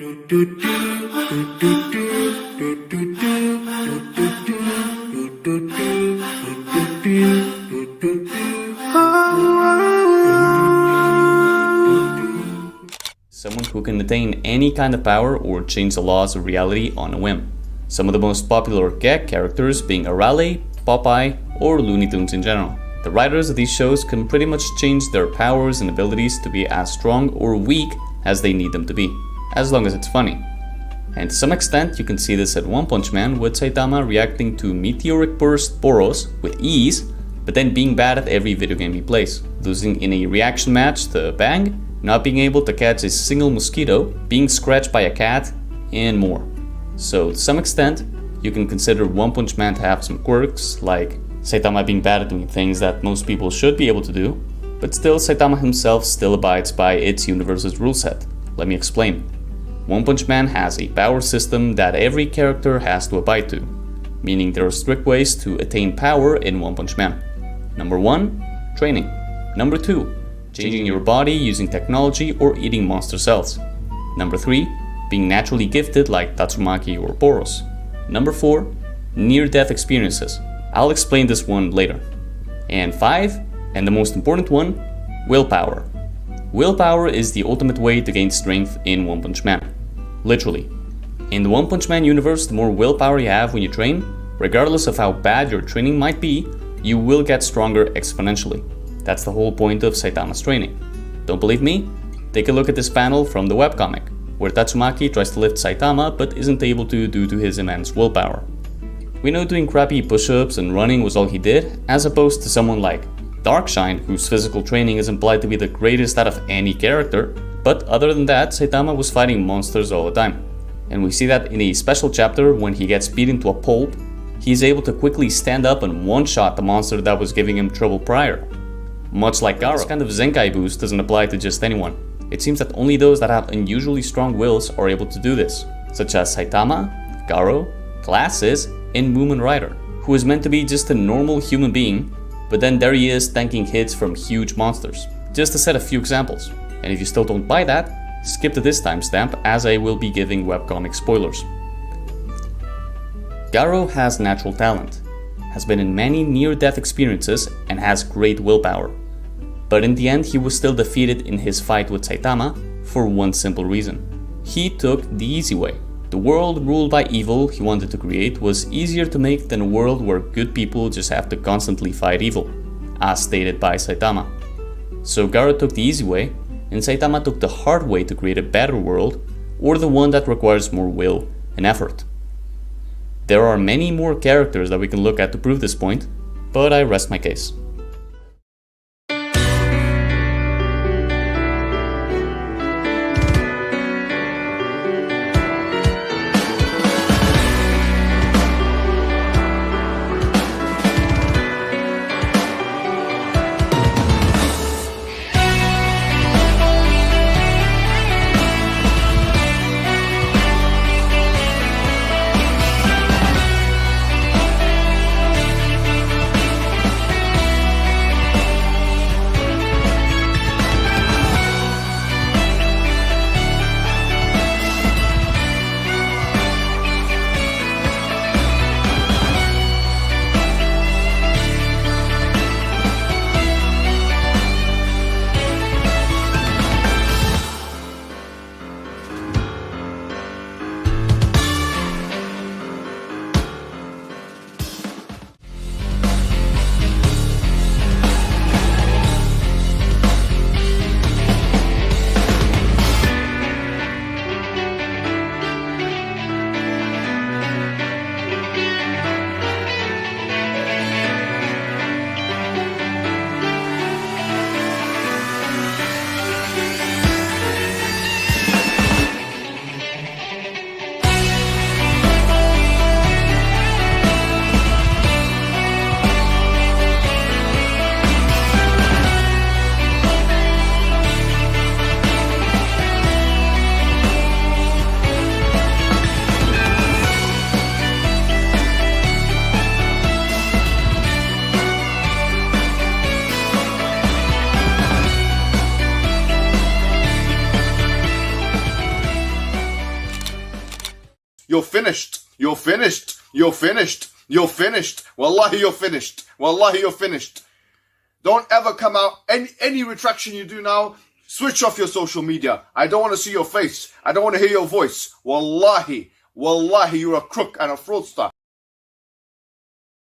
Someone who can attain any kind of power or change the laws of reality on a whim. Some of the most popular GaG characters being Arale, Popeye, or Looney Tunes in general. The writers of these shows can pretty much change their powers and abilities to be as strong or weak as they need them to be, as long as it's funny. And to some extent you can see this at One Punch Man with Saitama reacting to meteoric burst Boros with ease, but then being bad at every video game he plays, losing in a reaction match to Bang, not being able to catch a single mosquito, being scratched by a cat, and more. So to some extent, you can consider One Punch Man to have some quirks, like Saitama being bad at doing things that most people should be able to do, but still Saitama himself still abides by its universe's rule set. Let me explain. One Punch Man has a power system that every character has to abide to, meaning there are strict ways to attain power in One Punch Man. Number 1, training. Number 2, changing your body using technology or eating monster cells. Number 3, being naturally gifted like Tatsumaki or Boros. Number 4, near-death experiences. I'll explain this one later. And 5, and the most important one, willpower. Willpower is the ultimate way to gain strength in One Punch Man. Literally. In the One Punch Man universe, the more willpower you have when you train, regardless of how bad your training might be, you will get stronger exponentially. That's the whole point of Saitama's training. Don't believe me? Take a look at this panel from the webcomic, where Tatsumaki tries to lift Saitama but isn't able to due to his immense willpower. We know doing crappy push-ups and running was all he did, as opposed to someone like Darkshine, whose physical training is implied to be the greatest out of any character, but other than that, Saitama was fighting monsters all the time. And we see that in a special chapter when he gets beaten to a pulp, he's able to quickly stand up and one-shot the monster that was giving him trouble prior. Much like Garo, this kind of Zenkai boost doesn't apply to just anyone. It seems that only those that have unusually strong wills are able to do this, such as Saitama, Garo, Glasses, and Moomin Rider, who is meant to be just a normal human being, but then there he is tanking hits from huge monsters. Just to set a few examples. And if you still don't buy that, skip to this timestamp as I will be giving webcomic spoilers. Garo has natural talent, has been in many near-death experiences, and has great willpower. But in the end he was still defeated in his fight with Saitama for one simple reason. He took the easy way. The world ruled by evil he wanted to create was easier to make than a world where good people just have to constantly fight evil, as stated by Saitama. So Garo took the easy way, and Saitama took the hard way to create a better world, or the one that requires more will and effort. There are many more characters that we can look at to prove this point, but I rest my case. You're finished. You're finished. You're finished. You're finished. Wallahi, you're finished. Wallahi, you're finished. Don't ever come out. Any retraction you do now, switch off your social media. I don't want to see your face. I don't want to hear your voice. Wallahi, wallahi, you're a crook and a fraudster.